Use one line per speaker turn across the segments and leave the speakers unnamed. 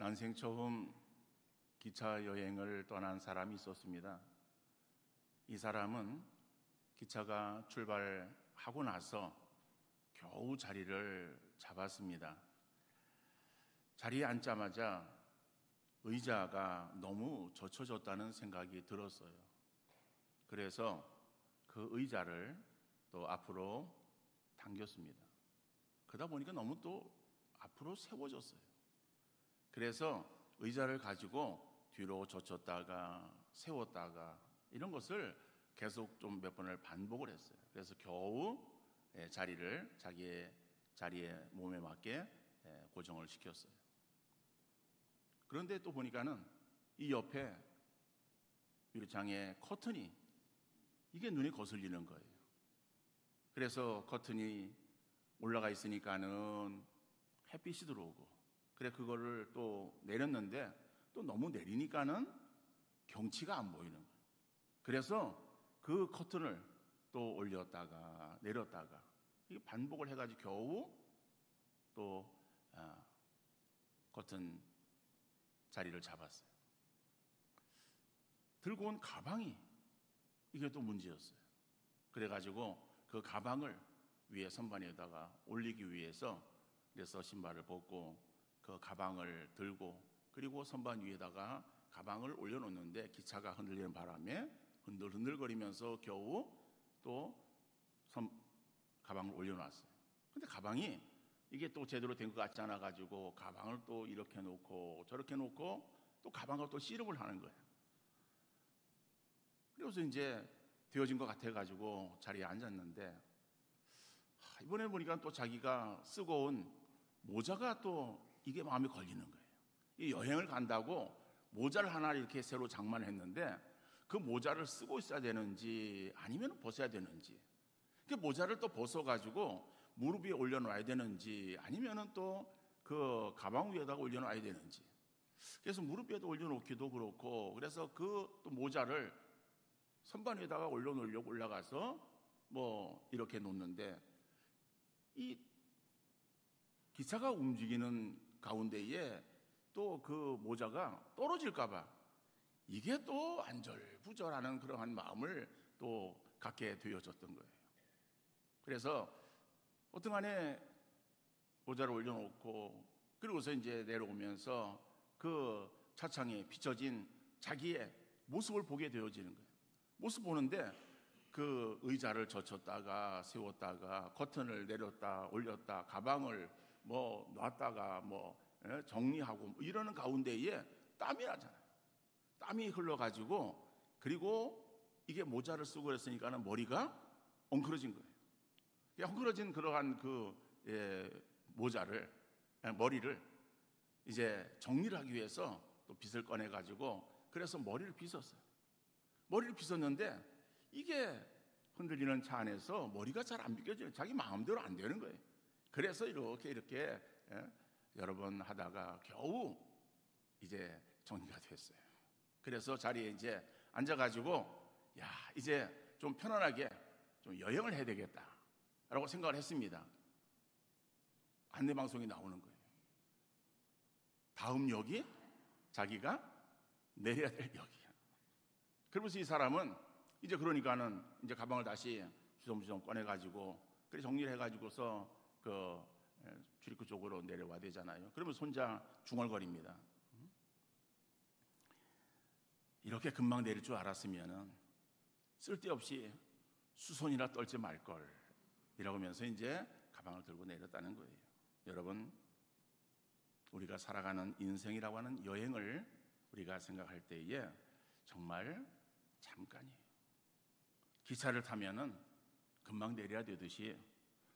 난생 처음 기차 여행을 떠난 사람이 있었습니다. 이 사람은 기차가 출발하고 나서 겨우 자리를 잡았습니다. 자리에 앉자마자 의자가 너무 젖혀졌다는 생각이 들었어요. 그래서 그 의자를 또 앞으로 당겼습니다. 그러다 보니까 너무 또 앞으로 세워졌어요. 그래서 의자를 가지고 뒤로 젖혔다가 세웠다가 이런 것을 계속 좀 몇 번을 반복을 했어요. 그래서 겨우 자리를 자기의 자리에 몸에 맞게 고정을 시켰어요. 그런데 또 보니까는 이 옆에 유리창에 커튼이 이게 눈에 거슬리는 거예요. 그래서 커튼이 올라가 있으니까는 햇빛이 들어오고, 그래 그거를 또 내렸는데 또 너무 내리니까는 경치가 안 보이는 거예요. 그래서 그 커튼을 또 올렸다가 내렸다가 이게 반복을 해가지고 겨우 또 커튼 자리를 잡았어요. 들고 온 가방이 이게 또 문제였어요. 그래가지고 그 가방을 위에 선반 위에다가 올리기 위해서 그래서 신발을 벗고 그 가방을 들고 그리고 선반 위에다가 가방을 올려놓는데 기차가 흔들리는 바람에 흔들흔들거리면서 겨우 또 가방을 올려놨어요. 근데 가방이 이게 또 제대로 된 것 같지 않아 가지고 가방을 또 이렇게 놓고 저렇게 놓고 또 가방을 또 씨름을 하는 거예요. 그래서 이제 되어진 것 같아 가지고 자리에 앉았는데 이번에 보니까 또 자기가 쓰고 온 모자가 또 이게 마음에 걸리는 거예요. 이 여행을 간다고 모자를 하나 이렇게 새로 장만했는데 그 모자를 쓰고 있어야 되는지 아니면 벗어야 되는지, 그 모자를 또 벗어가지고 무릎 위에 올려놔야 되는지 아니면 또 그 가방 위에다가 올려놔야 되는지, 그래서 무릎 위에다 올려놓기도 그렇고, 그래서 그 또 모자를 선반 위에다가 올려놓으려고 올라가서 뭐 이렇게 놓는데 이 기차가 움직이는 가운데에 또 그 모자가 떨어질까봐 이게 또 안절부절하는 그러한 마음을 또 갖게 되어졌던 거예요. 그래서 어떤 간에 모자를 올려놓고 그리고서 이제 내려오면서 그 차창에 비춰진 자기의 모습을 보게 되어지는 거예요. 모습 보는데 그 의자를 젖혔다가 세웠다가 커튼을 내렸다 올렸다 가방을 뭐 놨다가 뭐 정리하고 이러는 가운데에 땀이 나잖아요. 땀이 흘러가지고 그리고 이게 모자를 쓰고 그랬으니까는 머리가 엉클어진 거예요. 엉클어진 그러한 그 머리를 이제 정리를 하기 위해서 또 빗을 꺼내가지고 그래서 머리를 빗었어요. 머리를 빗었는데 이게 흔들리는 차 안에서 머리가 잘 안 빗겨져요. 자기 마음대로 안 되는 거예요. 그래서 이렇게 여러 번 하다가 겨우 이제 정리가 됐어요. 그래서 자리에 이제 앉아가지고 이제 좀 편안하게 좀 여행을 해야 되겠다라고 생각을 했습니다. 안내방송이 나오는 거예요. 다음 역이 자기가 내려야 될 역이야. 그러면서 이 사람은 이제 그러니까는 이제 가방을 다시 주섬주섬 꺼내가지고 그래 정리를 해가지고서 그 출입구 쪽으로 내려와야 되잖아요. 그러면 손자 중얼거립니다. 이렇게 금방 내릴 줄 알았으면은 쓸데없이 수선이나 떨지 말걸 이라고 하면서 이제 가방을 들고 내렸다는 거예요. 여러분, 우리가 살아가는 인생이라고 하는 여행을 우리가 생각할 때에 정말 잠깐이에요. 기차를 타면은 금방 내려야 되듯이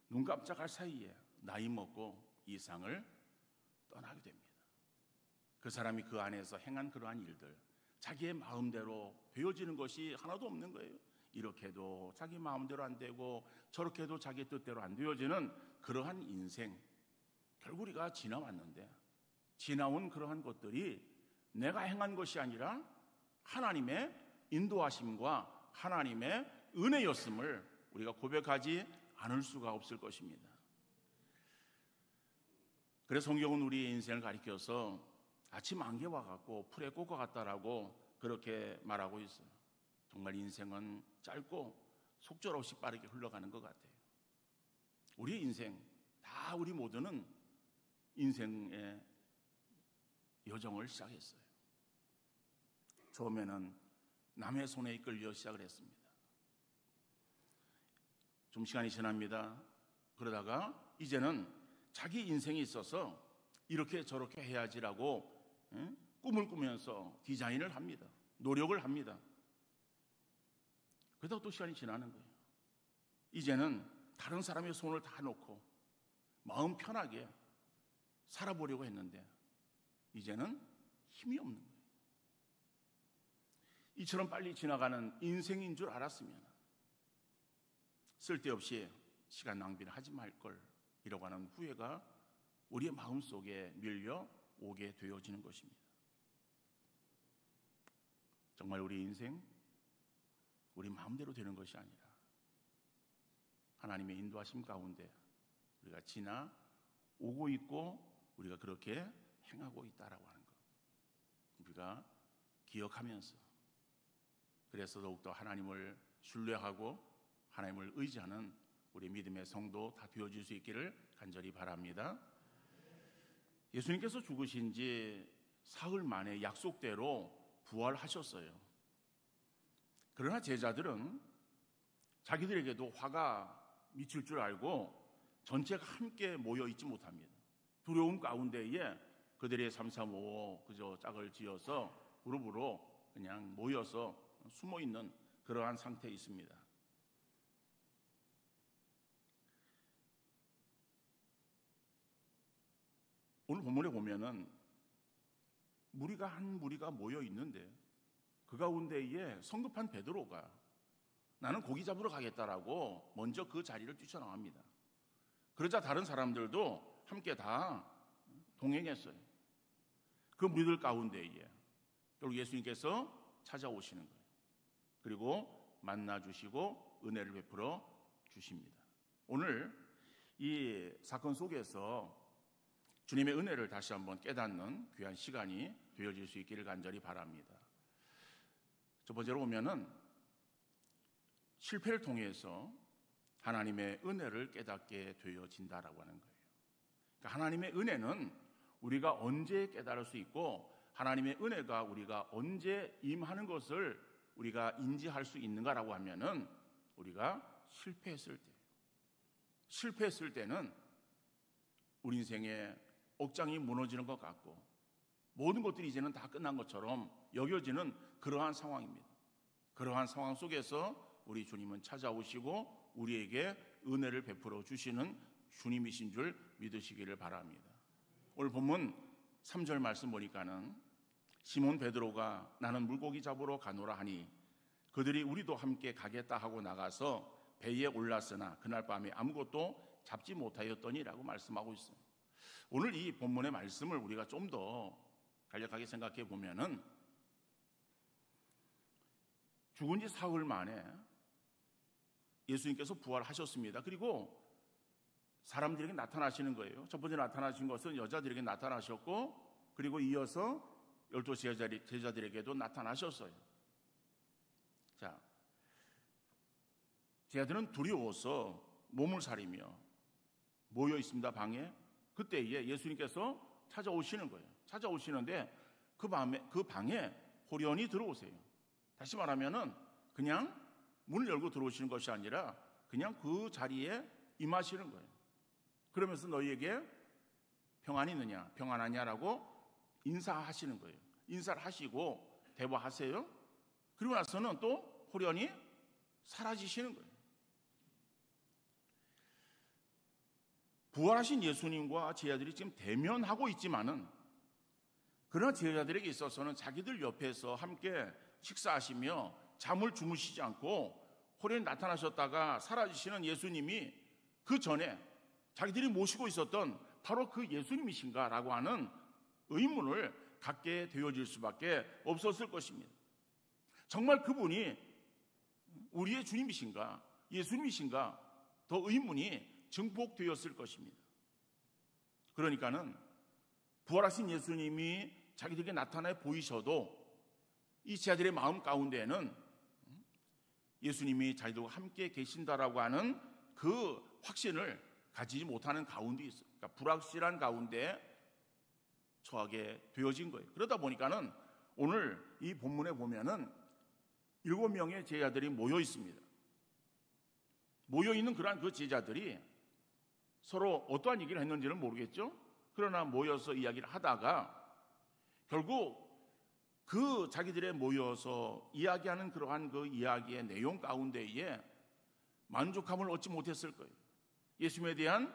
눈 깜짝할 사이에 나이 먹고 이 세상을 떠나게 됩니다. 그 사람이 그 안에서 행한 그러한 일들, 자기의 마음대로 되어지는 것이 하나도 없는 거예요. 이렇게도 자기 마음대로 안 되고 저렇게도 자기 뜻대로 안 되어지는 그러한 인생, 결국 우리가 지나왔는데 지나온 그러한 것들이 내가 행한 것이 아니라 하나님의 인도하심과 하나님의 은혜였음을 우리가 고백하지 않을 수가 없을 것입니다. 그래서 성경은 우리의 인생을 가리켜서 아침 안개와 같고 풀의 꽃과 같다라고 그렇게 말하고 있어요. 정말 인생은 짧고 속절없이 빠르게 흘러가는 것 같아요. 우리의 인생, 다 우리 모두는 인생의 여정을 시작했어요. 처음에는 남의 손에 이끌려 시작을 했습니다. 좀 시간이 지납니다. 그러다가 이제는 자기 인생이 있어서 이렇게 저렇게 해야지라고 꿈을 꾸면서 디자인을 합니다. 노력을 합니다. 그러다가 또 시간이 지나는 거예요. 이제는 다른 사람의 손을 다 놓고 마음 편하게 살아보려고 했는데 이제는 힘이 없는 거예요. 이처럼 빨리 지나가는 인생인 줄 알았으면 쓸데없이 시간 낭비를 하지 말걸 이라고 하는 후회가 우리의 마음속에 밀려오게 되어지는 것입니다. 정말 우리 인생 우리 마음대로 되는 것이 아니라 하나님의 인도하심 가운데 우리가 지나오고 있고 우리가 그렇게 행하고 있다라고 하는 것 우리가 기억하면서 그래서 더욱더 하나님을 신뢰하고 하나님을 의지하는 우리 믿음의 성도 다 되어질 수 있기를 간절히 바랍니다. 예수님께서 죽으신 지 사흘 만에 약속대로 부활하셨어요. 그러나 제자들은 자기들에게도 화가 미칠 줄 알고 전체가 함께 모여 있지 못합니다. 두려움 가운데에 그들의 335 그저 짝을 지어서 그룹으로 그냥 모여서 숨어 있는 그러한 상태에 있습니다. 오늘 본문에 보면은 무리가 한 무리가 모여 있는데 그 가운데에 성급한 베드로가 나는 고기 잡으러 가겠다라고 먼저 그 자리를 뛰쳐나갑니다. 그러자 다른 사람들도 함께 다 동행했어요. 그 무리들 가운데에 결국 예수님께서 찾아오시는 거예요. 그리고 만나주시고 은혜를 베풀어 주십니다. 오늘 이 사건 속에서 주님의 은혜를 다시 한번 깨닫는 귀한 시간이 되어질 수 있기를 간절히 바랍니다. 첫 번째로 보면은 실패를 통해서 하나님의 은혜를 깨닫게 되어진다라고 하는 거예요. 그러니까 하나님의 은혜는 우리가 언제 깨달을 수 있고 하나님의 은혜가 우리가 언제 임하는 것을 우리가 인지할 수 있는가라고 하면은 우리가 실패했을 때는 우리 인생의 억장이 무너지는 것 같고 모든 것들이 이제는 다 끝난 것처럼 여겨지는 그러한 상황입니다. 그러한 상황 속에서 우리 주님은 찾아오시고 우리에게 은혜를 베풀어 주시는 주님이신 줄 믿으시기를 바랍니다. 오늘 본문 3절 말씀 보니까는 시몬 베드로가 나는 물고기 잡으러 가노라 하니 그들이 우리도 함께 가겠다 하고 나가서 배에 올랐으나 그날 밤에 아무것도 잡지 못하였더니라고 말씀하고 있어요. 오늘 이 본문의 말씀을 우리가 좀 더 간략하게 생각해 보면은 죽은 지 사흘 만에 예수님께서 부활하셨습니다. 그리고 사람들에게 나타나시는 거예요. 첫 번째 나타나신 것은 여자들에게 나타나셨고 그리고 이어서 12 제자들에게도 나타나셨어요. 자, 제자들은 두려워서 몸을 사리며 모여 있습니다. 방에. 그때에 예수님께서 찾아오시는 거예요. 찾아오시는데 그 방에 호련히 들어오세요. 다시 말하면은 그냥 문을 열고 들어오시는 것이 아니라 그냥 그 자리에 임하시는 거예요. 그러면서 너희에게 평안이 있느냐, 평안하냐라고 인사하시는 거예요. 인사를 하시고 대화하세요. 그리고 나서는 또 호련히 사라지시는 거예요. 부활하신 예수님과 제자들이 지금 대면하고 있지만은 그러나 제자들에게 있어서는 자기들 옆에서 함께 식사하시며 잠을 주무시지 않고 호련히 나타나셨다가 사라지시는 예수님이 그 전에 자기들이 모시고 있었던 바로 그 예수님이신가라고 하는 의문을 갖게 되어질 수밖에 없었을 것입니다. 정말 그분이 우리의 주님이신가, 예수님이신가 더 의문이 증폭되었을 것입니다. 그러니까는 부활하신 예수님이 자기들에게 나타나 보이셔도 이 제자들의 마음 가운데에는 예수님이 자기들과 함께 계신다라고 하는 그 확신을 가지지 못하는 가운데 있어요. 그러니까 불확실한 가운데 처하게 되어진 거예요. 그러다 보니까는 오늘 이 본문에 보면은 7명의 제자들이 모여 있습니다. 모여 있는 그러한 그 제자들이 서로 어떠한 얘기를 했는지는 모르겠죠. 그러나 모여서 이야기를 하다가 결국 그 자기들의 모여서 이야기하는 그러한 그 이야기의 내용 가운데에 만족함을 얻지 못했을 거예요. 예수님에 대한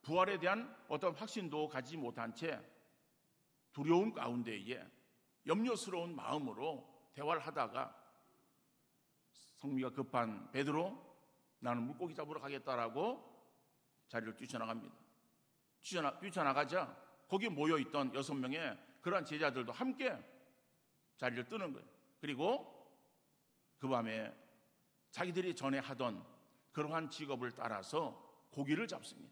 부활에 대한 어떤 확신도 가지지 못한 채 두려움 가운데에 염려스러운 마음으로 대화를 하다가 성미가 급한 베드로, 나는 물고기 잡으러 가겠다라고 자리를 뛰쳐나갑니다. 뛰쳐나가자 거기 모여있던 6명의 그러한 제자들도 함께 자리를 뜨는 거예요. 그리고 그 밤에 자기들이 전에 하던 그러한 직업을 따라서 고기를 잡습니다.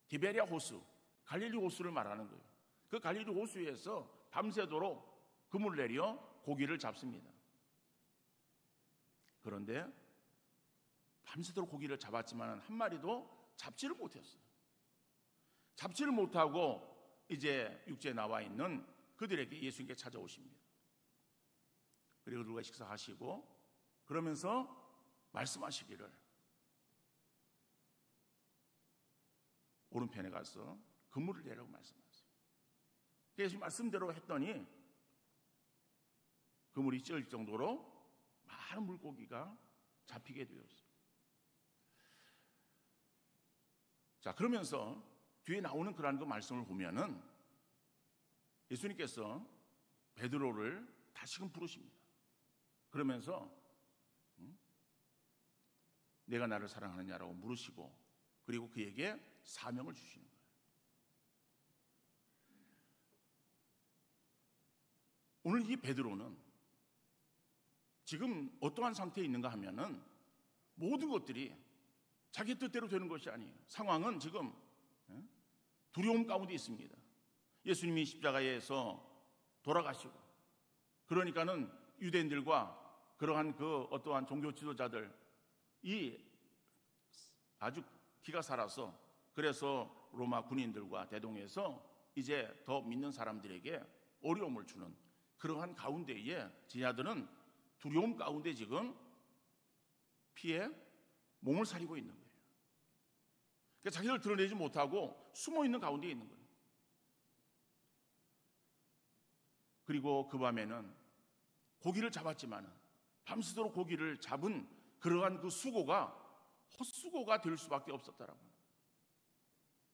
디베리아 호수, 갈릴리 호수를 말하는 거예요. 그 갈릴리 호수에서 밤새도록 그물을 내려 고기를 잡습니다. 그런데 밤새도록 고기를 잡았지만 한 마리도 잡지를 못했어요. 잡지를 못하고 이제 육지에 나와 있는 그들에게 예수님께 찾아오십니다. 그리고 그들과 식사하시고 그러면서 말씀하시기를 오른편에 가서 그물을 내라고 말씀하세요. 예수님 말씀대로 했더니 그물이 찢어질 정도로 많은 물고기가 잡히게 되었어요. 자, 그러면서 뒤에 나오는 그러한 그 말씀을 보면은 예수님께서 베드로를 다시금 부르십니다. 그러면서 내가 나를 사랑하느냐라고 물으시고 그리고 그에게 사명을 주시는 거예요. 오늘 이 베드로는 지금 어떠한 상태에 있는가 하면은 모든 것들이 자기 뜻대로 되는 것이 아니에요. 상황은 지금 두려움 가운데 있습니다. 예수님이 십자가에서 돌아가시고 그러니까는 유대인들과 그러한 그 어떠한 종교 지도자들 이 아주 기가 살아서 그래서 로마 군인들과 대동해서 이제 더 믿는 사람들에게 어려움을 주는 그러한 가운데에 제자들은 두려움 가운데 지금 피해 몸을 사리고 있는 거예요. 그러니까 자기를 드러내지 못하고 숨어 있는 가운데 있는 거예요. 그리고 그 밤에는 고기를 잡았지만 밤새도록 고기를 잡은 그러한 그 수고가 헛수고가 될 수밖에 없었다라고.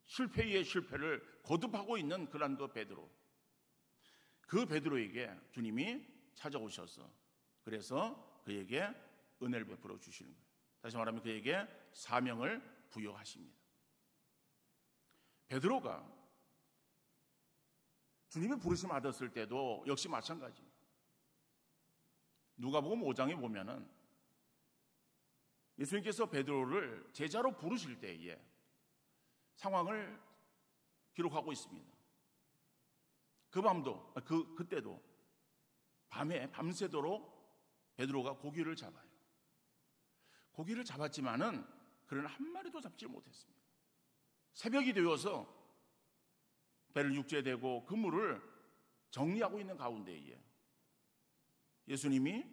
실패 위에 실패를 거듭하고 있는 그러한 그 베드로. 그 베드로에게 주님이 찾아오셔서 그래서 그에게 은혜를 베풀어 주시는 거예요. 다시 말하면 그에게 사명을 부여하십니다. 베드로가 주님의 부르심 받았을 때도 역시 마찬가지예요. 누가복음 5장에 보면은 예수님께서 베드로를 제자로 부르실 때에 상황을 기록하고 있습니다. 그 밤도 그때도 밤에 밤새도록 베드로가 고기를 잡아요. 고기를 잡았지만은 그러나 한 마리도 잡지 못했습니다. 새벽이 되어서 배를 육지에 대고 그물을 정리하고 있는 가운데에 예수님이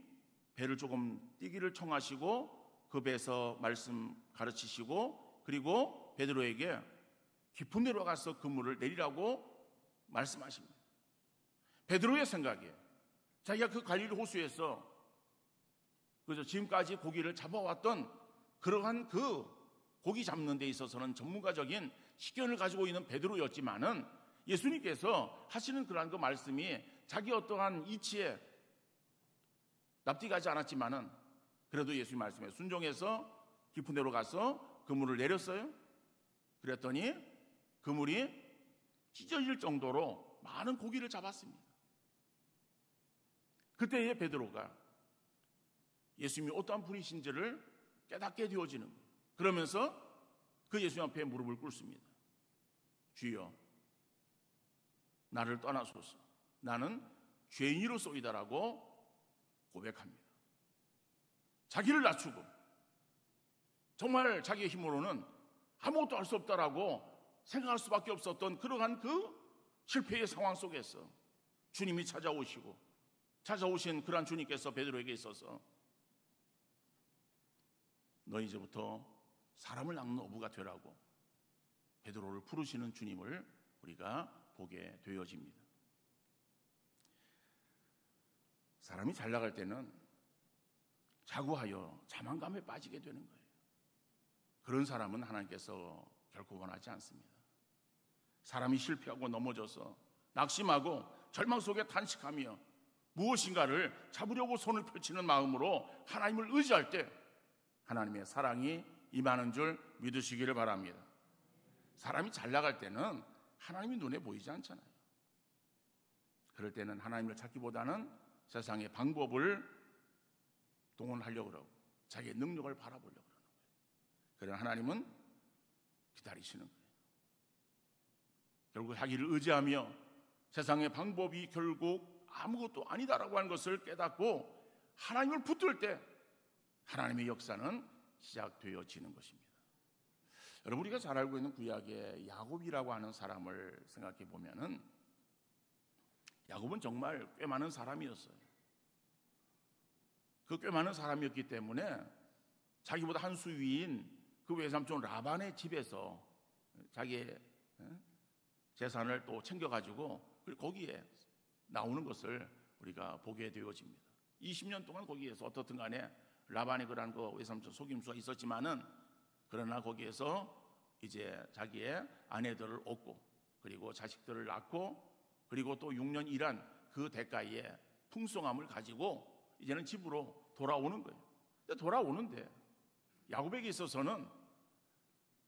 배를 조금 띄기를 청하시고 그 배에서 말씀 가르치시고 그리고 베드로에게 깊은 데로 가서 그물을 내리라고 말씀하십니다. 베드로의 생각에 자기가 그 갈릴리 호수에서 그래서 지금까지 고기를 잡아왔던 그러한 그 고기 잡는 데 있어서는 전문가적인 식견을 가지고 있는 베드로였지만은 예수님께서 하시는 그러한 그 말씀이 자기 어떠한 이치에 납득하지 않았지만은 그래도 예수님 말씀에 순종해서 깊은 데로 가서 그물을 내렸어요. 그랬더니 그물이 찢어질 정도로 많은 고기를 잡았습니다. 그때의 베드로가 예수님이 어떠한 분이신지를 깨닫게 되어지는 거예요. 그러면서 그 예수님 앞에 무릎을 꿇습니다. 주여, 나를 떠나소서. 나는 죄인이로소이다라고 고백합니다. 자기를 낮추고 정말 자기의 힘으로는 아무것도 할 수 없다라고 생각할 수밖에 없었던 그러한 그 실패의 상황 속에서 주님이 찾아오신 그러한 주님께서 베드로에게 있어서 너 이제부터 사람을 낚는 어부가 되라고 베드로를 부르시는 주님을 우리가 보게 되어집니다. 사람이 잘 나갈 때는 자고하여 자만감에 빠지게 되는 거예요. 그런 사람은 하나님께서 결코 원하지 않습니다. 사람이 실패하고 넘어져서 낙심하고 절망 속에 탄식하며 무엇인가를 잡으려고 손을 펼치는 마음으로 하나님을 의지할 때 하나님의 사랑이 임하는 줄 믿으시기를 바랍니다. 사람이 잘 나갈 때는 하나님이 눈에 보이지 않잖아요. 그럴 때는 하나님을 찾기보다는 세상의 방법을 동원하려고 그러고 자기의 능력을 바라보려고 그러는 거예요. 그러나 하나님은 기다리시는 거예요. 결국 자기를 의지하며 세상의 방법이 결국 아무것도 아니다라고 하는 것을 깨닫고 하나님을 붙들 때 하나님의 역사는 시작되어지는 것입니다. 여러분, 우리가 잘 알고 있는 구약의 야곱이라고 하는 사람을 생각해 보면은 야곱은 정말 꽤 많은 사람이었어요. 그 꽤 많은 사람이었기 때문에 자기보다 한 수 위인 그 외삼촌 라반의 집에서 자기의 재산을 또 챙겨가지고 거기에 나오는 것을 우리가 보게 되어집니다. 20년 동안 거기에서 어떻든 간에 라반의 그런 그 외삼촌 속임수가 있었지만은 그러나 거기에서 이제 자기의 아내들을 얻고 그리고 자식들을 낳고 그리고 또 6년 일한 그 대가의 풍성함을 가지고 이제는 집으로 돌아오는 거예요. 근데 돌아오는데 야곱에게 있어서는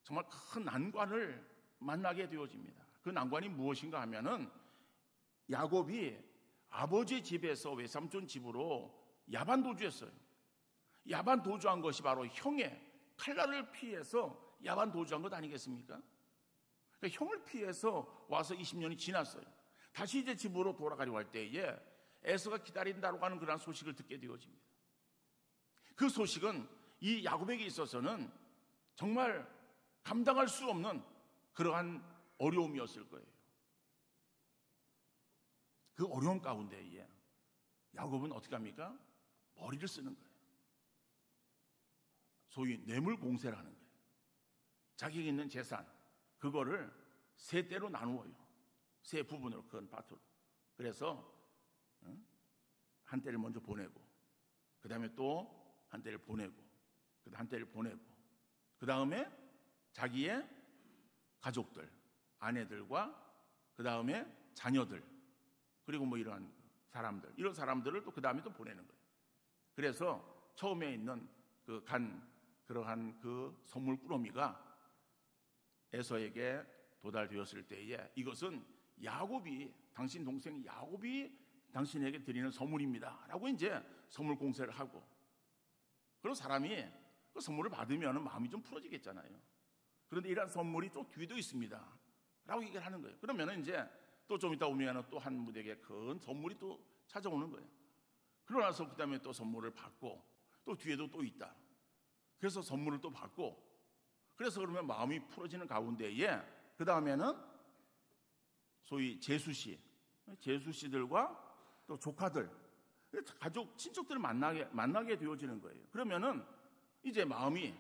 정말 큰 난관을 만나게 되어집니다. 그 난관이 무엇인가 하면은 야곱이 아버지 집에서 외삼촌 집으로 야반 도주했어요. 야반 도주한 것이 바로 형의 칼날을 피해서 야반 도주한 것 아니겠습니까? 그러니까 형을 피해서 와서 20년이 지났어요. 다시 이제 집으로 돌아가려고 할 때에 에서가 기다린다고 하는 그런 소식을 듣게 되어집니다. 그 소식은 이 야곱에게 있어서는 정말 감당할 수 없는 그러한 어려움이었을 거예요. 그 어려움 가운데에 야곱은 어떻게 합니까? 머리를 쓰는 거예요. 소위 뇌물 공세를 하는 거예요. 자기에게 있는 재산 그거를 세 대로 나누어요. 세 부분으로, 큰 파트로. 그래서 한 대를 먼저 보내고 그 다음에 또 한 대를 보내고 그 다음 한 대를 보내고 그 다음에 자기의 가족들, 아내들과 그 다음에 자녀들 그리고 뭐 이러한 사람들, 이런 사람들을 또 그 다음에 또 보내는 거예요. 그래서 처음에 있는 그러한 그 선물 꾸러미가 에서에게 도달되었을 때에 이것은 야곱이, 당신 동생 야곱이 당신에게 드리는 선물입니다 라고 이제 선물 공세를 하고, 그런 사람이 그 선물을 받으면 마음이 좀 풀어지겠잖아요. 그런데 이러한 선물이 또 뒤에도 있습니다 라고 얘기를 하는 거예요. 그러면 이제 또 좀 이따 오면 또 한 무대에 큰 선물이 또 찾아오는 거예요. 그러고 나서 그 다음에 또 선물을 받고 또 뒤에도 또 있다. 그래서 선물을 또 받고, 그래서 그러면 마음이 풀어지는 가운데에 그 다음에는 소위 제수씨들과 또 조카들, 가족, 친척들을 만나게 되어지는 거예요. 그러면은 이제 마음이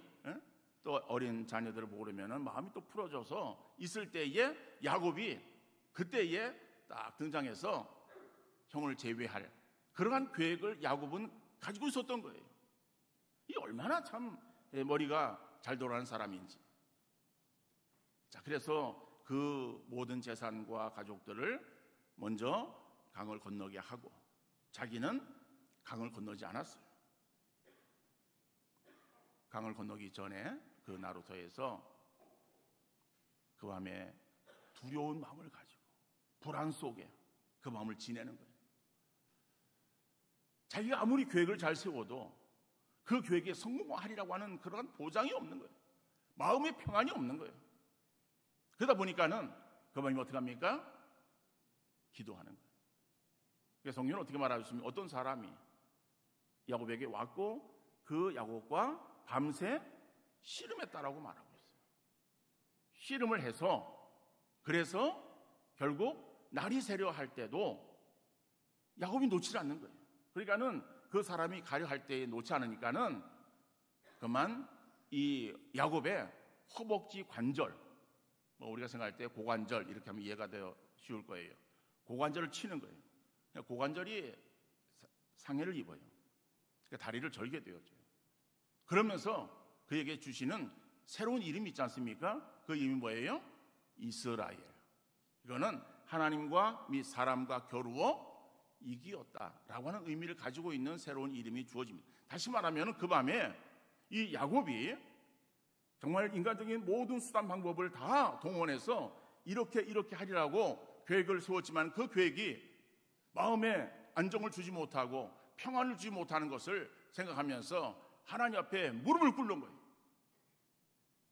또 어린 자녀들을 보고 그러면은 마음이 또 풀어져서 있을 때에 야곱이 그때에 딱 등장해서 형을 제외할 그러한 계획을 야곱은 가지고 있었던 거예요. 이 얼마나 참 머리가 잘 돌아가는 사람인지. 자, 그래서 그 모든 재산과 가족들을 먼저 강을 건너게 하고 자기는 강을 건너지 않았어요. 강을 건너기 전에 그 나루터에서 그 밤에 두려운 마음을 가지고 불안 속에 그 마음을 지내는 거예요. 자기가 아무리 계획을 잘 세워도 그 계획에 성공하리라고 하는 그런 보장이 없는 거예요. 마음의 평안이 없는 거예요. 그러다 보니까는 그 밤에 어떻게 합니까? 기도하는 거예요. 성경은 어떻게 말하고 있습니까? 어떤 사람이 야곱에게 왔고 그 야곱과 밤새 씨름했다라고 말하고 있어요. 씨름을 해서 그래서 결국 날이 새려 할 때도 야곱이 놓지 않는 거예요. 그러니까는 그 사람이 가려 할 때에 놓지 않으니까는 그만 이 야곱의 허벅지 관절, 우리가 생각할 때 고관절 이렇게 하면 이해가 되어 쉬울 거예요. 고관절을 치는 거예요. 고관절이 상해를 입어요. 그러니까 다리를 절게 되어져요. 그러면서 그에게 주시는 새로운 이름이 있지 않습니까? 그 이름이 뭐예요? 이스라엘. 이거는 하나님과 및 사람과 겨루어 이기었다라고 하는 의미를 가지고 있는 새로운 이름이 주어집니다. 다시 말하면 그 밤에 이 야곱이 정말 인간적인 모든 수단 방법을 다 동원해서 이렇게 하리라고 계획을 세웠지만 그 계획이 마음에 안정을 주지 못하고 평안을 주지 못하는 것을 생각하면서 하나님 앞에 무릎을 꿇는 거예요.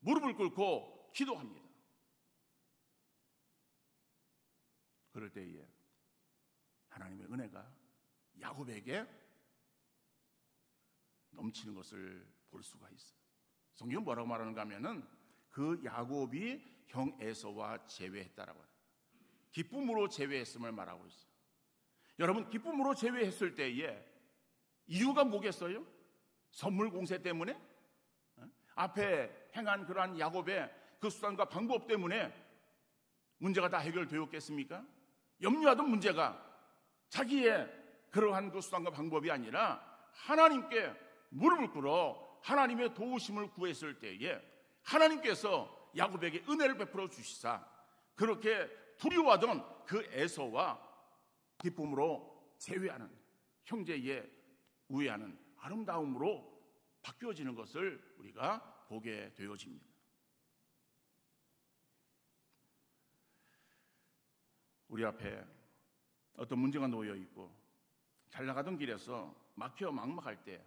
무릎을 꿇고 기도합니다. 그럴 때에 하나님의 은혜가 야곱에게 넘치는 것을 볼 수가 있어요. 성경은 뭐라고 말하는가 하면은 그 야곱이 형 에서와 제외했다라고 해요. 기쁨으로 제외했음을 말하고 있어요. 여러분, 기쁨으로 제외했을 때에 이유가 뭐겠어요? 선물 공세 때문에? 앞에 행한 그러한 야곱의 그 수단과 방법 때문에 문제가 다 해결되었겠습니까? 염려하던 문제가 자기의 그러한 그 수단과 방법이 아니라 하나님께 무릎을 꿇어 하나님의 도우심을 구했을 때에 하나님께서 야곱에게 은혜를 베풀어 주시사 그렇게 두려워하던 그 에서와 기쁨으로 제외하는, 형제에 우애하는 아름다움으로 바뀌어지는 것을 우리가 보게 되어집니다. 우리 앞에 어떤 문제가 놓여 있고 잘 나가던 길에서 막혀 막막할 때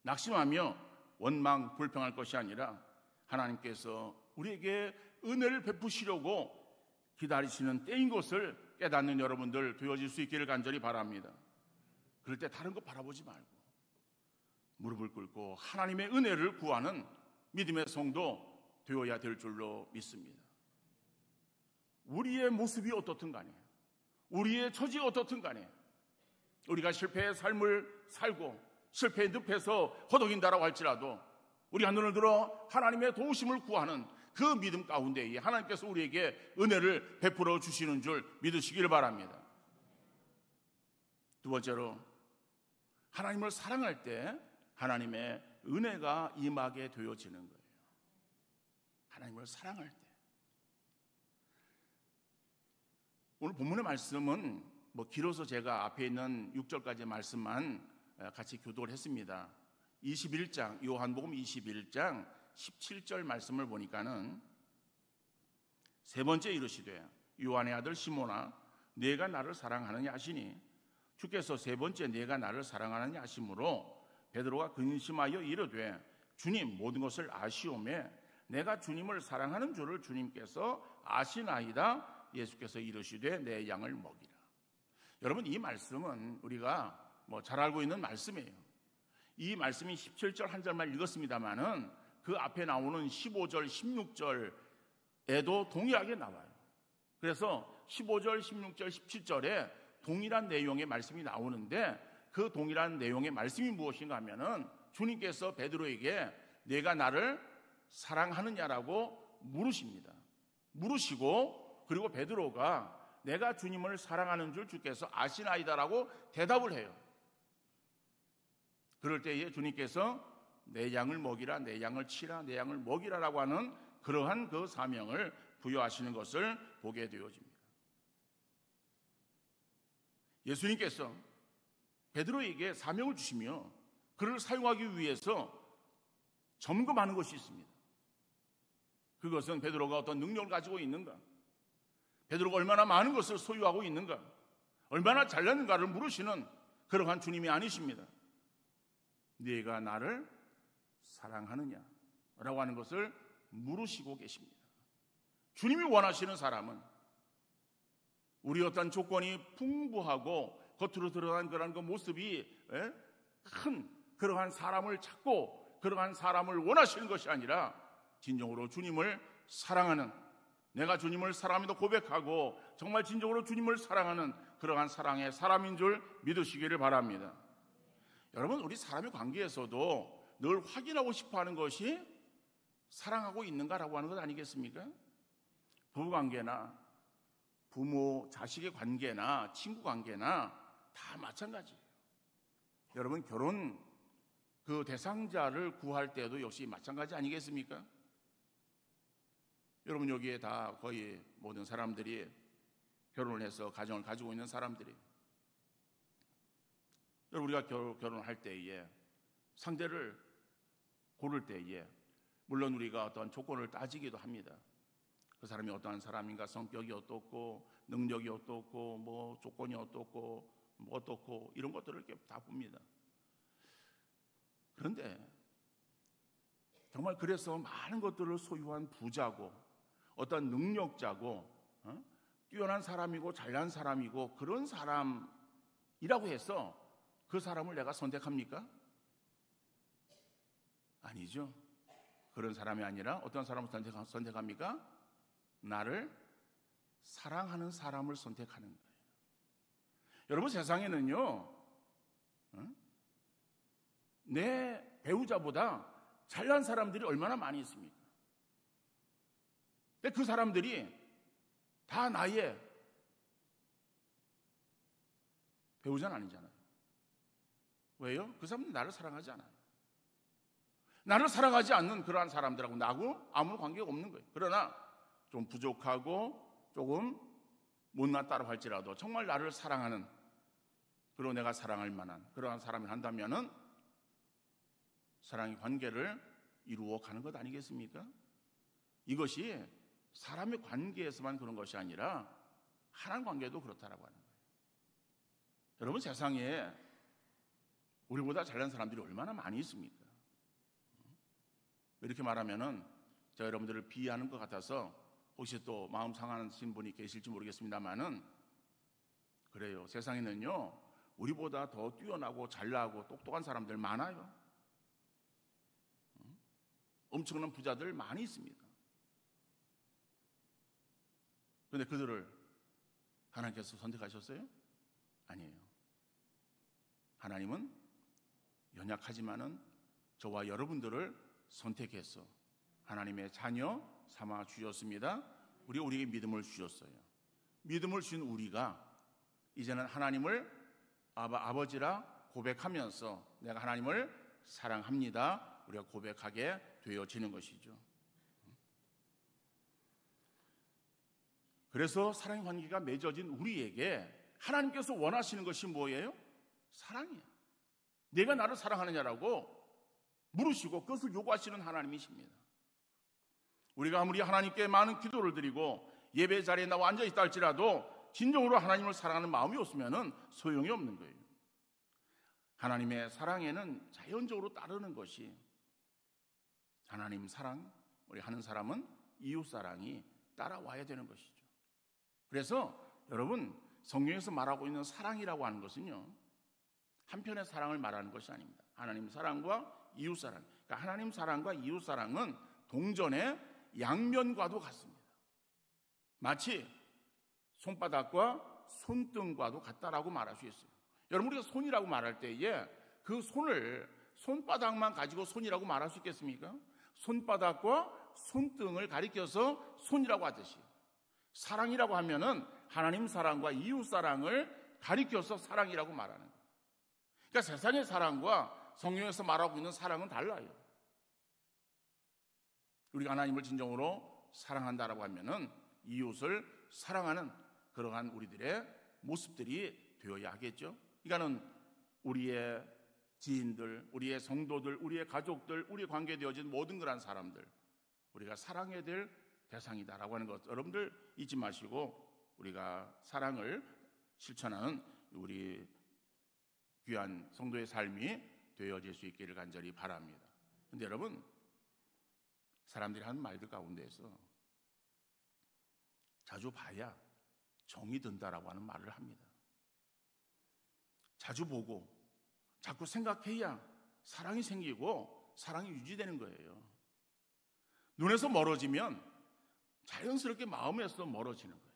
낙심하며 원망 불평할 것이 아니라 하나님께서 우리에게 은혜를 베푸시려고 기다리시는 때인 것을 깨닫는 여러분들 되어질 수 있기를 간절히 바랍니다. 그럴 때 다른 거 바라보지 말고 무릎을 꿇고 하나님의 은혜를 구하는 믿음의 성도 되어야 될 줄로 믿습니다. 우리의 모습이 어떻든 간에, 우리의 처지가 어떻든 간에 우리가 실패의 삶을 살고 실패의 늪에서 허덕인다라고 할지라도 우리가 눈을 들어 하나님의 도우심을 구하는 그 믿음 가운데에 하나님께서 우리에게 은혜를 베풀어 주시는 줄 믿으시기를 바랍니다. 두 번째로, 하나님을 사랑할 때 하나님의 은혜가 임하게 되어지는 거예요. 하나님을 사랑할 때. 오늘 본문의 말씀은 길어서 제가 앞에 있는 6절까지의 말씀만 같이 교독을 했습니다. 21장, 요한복음 21장 17절 말씀을 보니까는 세 번째 이르시되 요한의 아들 시몬아 네가 나를 사랑하느냐 하시니 주께서 세 번째 네가 나를 사랑하느냐 하심으로 베드로가 근심하여 이르되 주님 모든 것을 아시오매 내가 주님을 사랑하는 줄을 주님께서 아시나이다. 예수께서 이르시되 내 양을 먹이라. 여러분, 이 말씀은 우리가 잘 알고 있는 말씀이에요. 이 말씀이 17절 한 절만 읽었습니다만은 그 앞에 나오는 15절, 16절에도 동일하게 나와요. 그래서 15절, 16절, 17절에 동일한 내용의 말씀이 나오는데 그 동일한 내용의 말씀이 무엇인가 하면은 주님께서 베드로에게 내가 나를 사랑하느냐라고 물으십니다. 물으시고 그리고 베드로가 내가 주님을 사랑하는 줄 주께서 아시나이다라고 대답을 해요. 그럴 때에 주님께서 내 양을 먹이라, 내 양을 치라, 내 양을 먹이라라고 하는 그러한 그 사명을 부여하시는 것을 보게 되어집니다. 예수님께서 베드로에게 사명을 주시며 그를 사용하기 위해서 점검하는 것이 있습니다. 그것은 베드로가 어떤 능력을 가지고 있는가, 베드로가 얼마나 많은 것을 소유하고 있는가, 얼마나 잘났는가를 물으시는 그러한 주님이 아니십니다. 네가 나를 사랑하느냐 라고 하는 것을 물으시고 계십니다. 주님이 원하시는 사람은 우리 어떤 조건이 풍부하고 겉으로 드러난 그러한 그 모습이 큰 그러한 사람을 찾고 그러한 사람을 원하시는 것이 아니라 진정으로 주님을 사랑하는, 내가 주님을 사랑함에도 고백하고 정말 진정으로 주님을 사랑하는 그러한 사랑의 사람인 줄 믿으시기를 바랍니다. 여러분, 우리 사람의 관계에서도 늘 확인하고 싶어하는 것이 사랑하고 있는가라고 하는 것 아니겠습니까? 부부관계나 부모 자식의 관계나 친구 관계나 다 마찬가지예요. 여러분, 결혼 그 대상자를 구할 때도 역시 마찬가지 아니겠습니까? 여러분, 여기에 다 거의 모든 사람들이 결혼을 해서 가정을 가지고 있는 사람들이, 여러분, 우리가 결혼할 때에 상대를 고를 때에 물론 우리가 어떤 조건을 따지기도 합니다. 그 사람이 어떠한 사람인가, 성격이 어떻고 능력이 어떻고 뭐 조건이 어떻고 뭐 어떻고 이런 것들을 이렇게 다 봅니다. 그런데 정말 그래서 많은 것들을 소유한 부자고 어떤 능력자고 뛰어난 사람이고 잘난 사람이고 그런 사람이라고 해서 그 사람을 내가 선택합니까? 아니죠. 그런 사람이 아니라 어떤 사람을 선택합니까? 나를 사랑하는 사람을 선택하는 거예요. 여러분, 세상에는요, 내 배우자보다 잘난 사람들이 얼마나 많이 있습니까? 근데 그 사람들이 다 나의 배우자는 아니잖아요. 왜요? 그 사람들은 나를 사랑하지 않아요. 나를 사랑하지 않는 그러한 사람들하고 나하고 아무 관계가 없는 거예요. 그러나 좀 부족하고 조금 못났다고 할지라도 정말 나를 사랑하는, 그리고 내가 사랑할 만한 그러한 사람이 한다면은 사랑의 관계를 이루어 가는 것 아니겠습니까? 이것이 사람의 관계에서만 그런 것이 아니라 하나님 관계도 그렇다라고 하는 거예요. 여러분, 세상에 우리보다 잘난 사람들이 얼마나 많이 있습니까? 이렇게 말하면은 제가 여러분들을 비하하는 것 같아서 혹시 또 마음 상하신 분이 계실지 모르겠습니다만은 그래요. 세상에는요, 우리보다 더 뛰어나고 잘나고 똑똑한 사람들 많아요. 엄청난 부자들 많이 있습니다. 그런데 그들을 하나님께서 선택하셨어요? 아니에요. 하나님은 연약하지만은 저와 여러분들을 선택해서 하나님의 자녀 삼아 주셨습니다. 우리에게 믿음을 주셨어요. 믿음을 주신 우리가 이제는 하나님을 아버지라 고백하면서 내가 하나님을 사랑합니다, 우리가 고백하게 되어지는 것이죠. 그래서 사랑의 관계가 맺어진 우리에게 하나님께서 원하시는 것이 뭐예요? 사랑이에요. 내가 나를 사랑하느냐라고 물으시고 그것을 요구하시는 하나님이십니다. 우리가 아무리 하나님께 많은 기도를 드리고 예배 자리에 나와 앉아있다 할지라도 진정으로 하나님을 사랑하는 마음이 없으면 소용이 없는 거예요. 하나님의 사랑에는 자연적으로 따르는 것이 하나님 사랑, 우리 하는 사람은 이웃 사랑이 따라와야 되는 것이죠. 그래서 여러분, 성경에서 말하고 있는 사랑이라고 하는 것은요, 한편의 사랑을 말하는 것이 아닙니다. 하나님 사랑과 이웃 사랑, 그러니까 하나님 사랑과 이웃 사랑은 동전의 양면과도 같습니다. 마치 손바닥과 손등과도 같다라고 말할 수 있어요. 여러분, 우리가 손이라고 말할 때에 그 손을 손바닥만 가지고 손이라고 말할 수 있겠습니까? 손바닥과 손등을 가리켜서 손이라고 하듯이 사랑이라고 하면은 하나님 사랑과 이웃 사랑을 가리켜서 사랑이라고 말하는 거예요. 그러니까 세상의 사랑과 성경에서 말하고 있는 사랑은 달라요. 우리가 하나님을 진정으로 사랑한다라고 하면은 이웃을 사랑하는 그러한 우리들의 모습들이 되어야 하겠죠. 그러니까는 우리의 지인들, 우리의 성도들, 우리의 가족들, 우리의 관계되어진 모든 그런 사람들, 우리가 사랑해야 될 대상이다라고 하는 것 여러분들 잊지 마시고 우리가 사랑을 실천하는 우리 귀한 성도의 삶이 되어질 수 있기를 간절히 바랍니다. 그런데 여러분, 사람들이 하는 말들 가운데에서 자주 봐야 정이 든다라고 하는 말을 합니다. 자주 보고 자꾸 생각해야 사랑이 생기고 사랑이 유지되는 거예요. 눈에서 멀어지면 자연스럽게 마음에서도 멀어지는 거예요.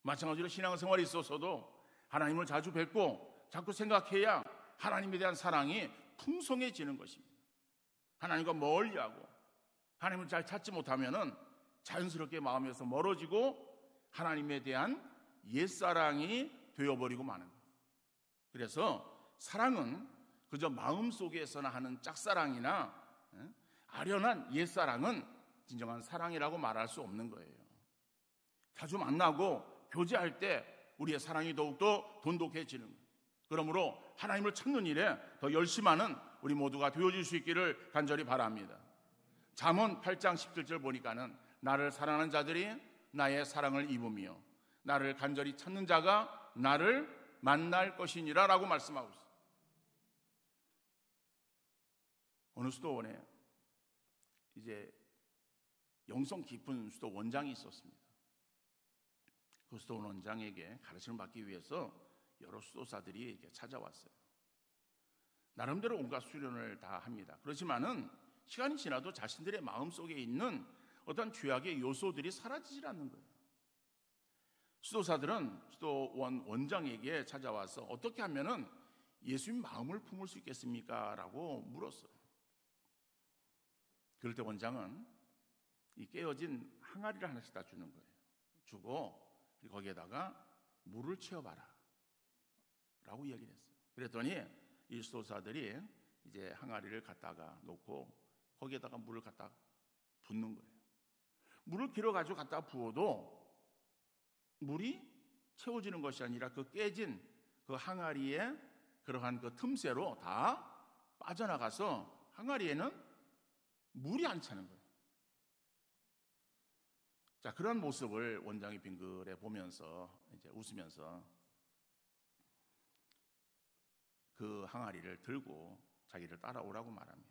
마찬가지로 신앙생활에 있어서도 하나님을 자주 뵙고 자꾸 생각해야 하나님에 대한 사랑이 풍성해지는 것입니다. 하나님과 멀리하고 하나님을 잘 찾지 못하면 자연스럽게 마음에서 멀어지고 하나님에 대한 옛사랑이 되어버리고 마는 거예요. 그래서 사랑은 그저 마음속에서나 하는 짝사랑이나 아련한 옛사랑은 진정한 사랑이라고 말할 수 없는 거예요. 자주 만나고 교제할 때 우리의 사랑이 더욱더 돈독해지는 거예요. 그러므로 하나님을 찾는 일에 더 열심하는 우리 모두가 되어질 수 있기를 간절히 바랍니다. 잠언 8장 17절 보니까는 나를 사랑하는 자들이 나의 사랑을 입으며 나를 간절히 찾는 자가 나를 만날 것이니라 라고 말씀하고 있어요. 어느 수도원에 이제 영성 깊은 수도 원장이 있었습니다. 그 수도원 원장에게 가르침을 받기 위해서 여러 수도사들이 이렇게 찾아왔어요. 나름대로 온갖 수련을 다 합니다. 그렇지만은 시간이 지나도 자신들의 마음속에 있는 어떤 죄악의 요소들이 사라지질 않는 거예요. 수도사들은 수도원 원장에게 찾아와서 어떻게 하면은 예수님 마음을 품을 수 있겠습니까? 라고 물었어요. 그럴 때 원장은 이 깨어진 항아리를 하나씩 다 주는 거예요. 주고 거기에다가 물을 채워봐라 라고 이야기를 했어요. 그랬더니 이 수도사들이 이제 항아리를 갖다가 놓고 거기에다가 물을 갖다 붓는 거예요. 물을 길어가지고 갖다 부어도 물이 채워지는 것이 아니라 그 깨진 그 항아리에 그러한 그 틈새로 다 빠져나가서 항아리에는 물이 안 차는 거예요. 자, 그런 모습을 원장이 빙그레 보면서 이제 웃으면서 그 항아리를 들고 자기를 따라오라고 말합니다.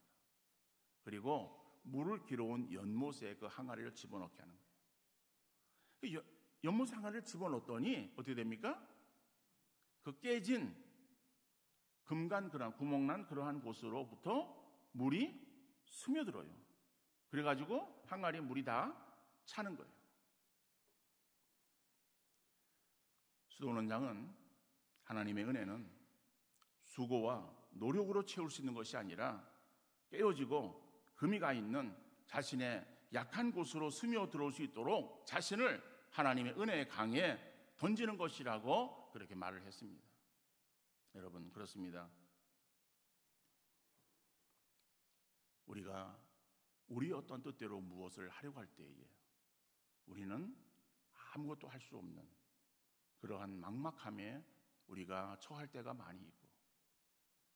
그리고 물을 길어온 연못에 그 항아리를 집어넣게 하는 거예요. 연못에 항아리를 집어넣었더니 어떻게 됩니까? 그 깨진 금간 그런 구멍난 그러한 곳으로부터 물이 스며들어요. 그래가지고 항아리에 물이 다 차는 거예요. 수도원장은 하나님의 은혜는 수고와 노력으로 채울 수 있는 것이 아니라 깨어지고 금이 가 있는 자신의 약한 곳으로 스며들어올 수 있도록 자신을 하나님의 은혜의 강에 던지는 것이라고 그렇게 말을 했습니다. 여러분, 그렇습니다. 우리가 우리의 어떤 뜻대로 무엇을 하려고 할 때에 우리는 아무것도 할 수 없는 그러한 막막함에 우리가 처할 때가 많이 있고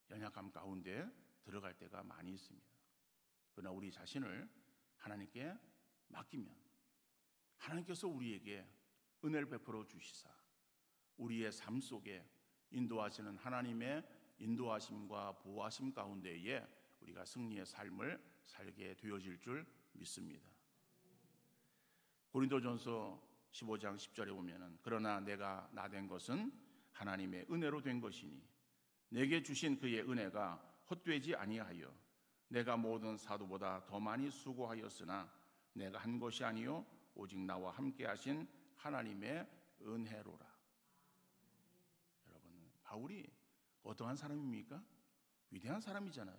연약함 가운데 들어갈 때가 많이 있습니다. 그러나 우리 자신을 하나님께 맡기면 하나님께서 우리에게 은혜를 베풀어 주시사 우리의 삶 속에 인도하시는 하나님의 인도하심과 보호하심 가운데에 우리가 승리의 삶을 살게 되어질 줄 믿습니다. 고린도전서 15장 10절에 보면은 그러나 내가 나 된 것은 하나님의 은혜로 된 것이니 내게 주신 그의 은혜가 헛되지 아니하여 내가 모든 사도보다 더 많이 수고하였으나 내가 한 것이 아니요 오직 나와 함께 하신 하나님의 은혜로라. 여러분, 바울이 어떠한 사람입니까? 위대한 사람이잖아요.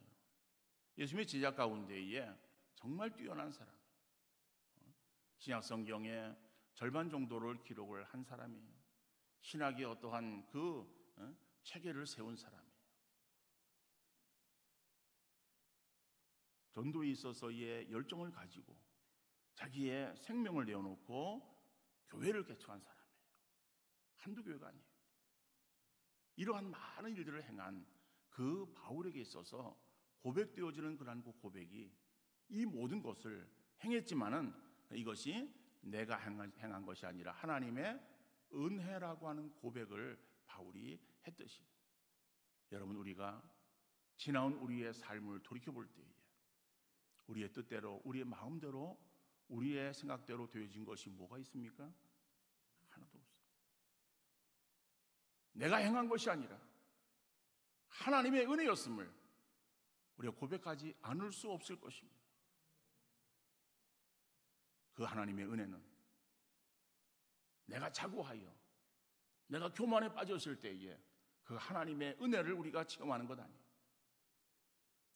예수님의 제자 가운데에 정말 뛰어난 사람, 신약 성경의 절반 정도를 기록을 한 사람이에요. 신학의 어떠한 그 체계를 세운 사람이에요. 전도에 있어서의 열정을 가지고 자기의 생명을 내어놓고 교회를 개척한 사람이에요. 한두 교회가 아니에요. 이러한 많은 일들을 행한 그 바울에게 있어서 고백되어지는 그러한 그 고백이 이 모든 것을 행했지만은 이것이 내가 행한 것이 아니라 하나님의 은혜라고 하는 고백을 바울이 했듯이 여러분, 우리가 지나온 우리의 삶을 돌이켜볼 때에 우리의 뜻대로 우리의 마음대로 우리의 생각대로 되어진 것이 뭐가 있습니까? 하나도 없어요. 내가 행한 것이 아니라 하나님의 은혜였음을 우리가 고백하지 않을 수 없을 것입니다. 그 하나님의 은혜는 내가 자고하여 내가 교만에 빠졌을 때에 그 하나님의 은혜를 우리가 체험하는 것 아니에요.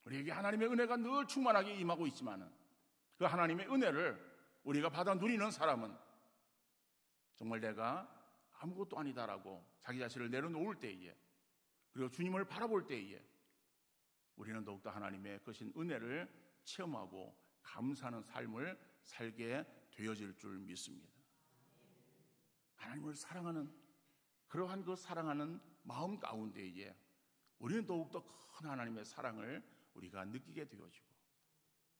우리에게 하나님의 은혜가 늘 충만하게 임하고 있지만 그 하나님의 은혜를 우리가 받아 누리는 사람은 정말 내가 아무것도 아니다라고 자기 자신을 내려놓을 때에, 그리고 주님을 바라볼 때에 우리는 더욱더 하나님의 크신 은혜를 체험하고 감사하는 삶을 살게 되어질 줄 믿습니다. 하나님을 사랑하는 그러한 그 사랑하는 마음 가운데에 우리는 더욱더 큰 하나님의 사랑을 우리가 느끼게 되어지고,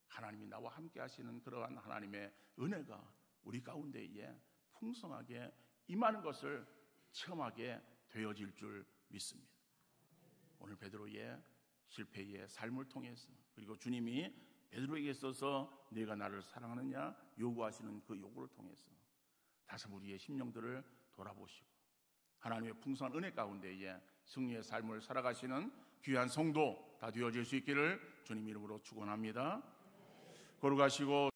하나님이 나와 함께 하시는 그러한 하나님의 은혜가 우리 가운데에 풍성하게 임하는 것을 체험하게 되어질 줄 믿습니다. 오늘 베드로의 실패의 삶을 통해서, 그리고 주님이 베드로에게 있어서 네가 나를 사랑하느냐 요구하시는 그 요구를 통해서 다시 우리의 심령들을 돌아보시고 하나님의 풍성한 은혜 가운데에 승리의 삶을 살아가시는 귀한 성도 다 되어질 수 있기를 주님 이름으로 축원합니다. 걸어가시고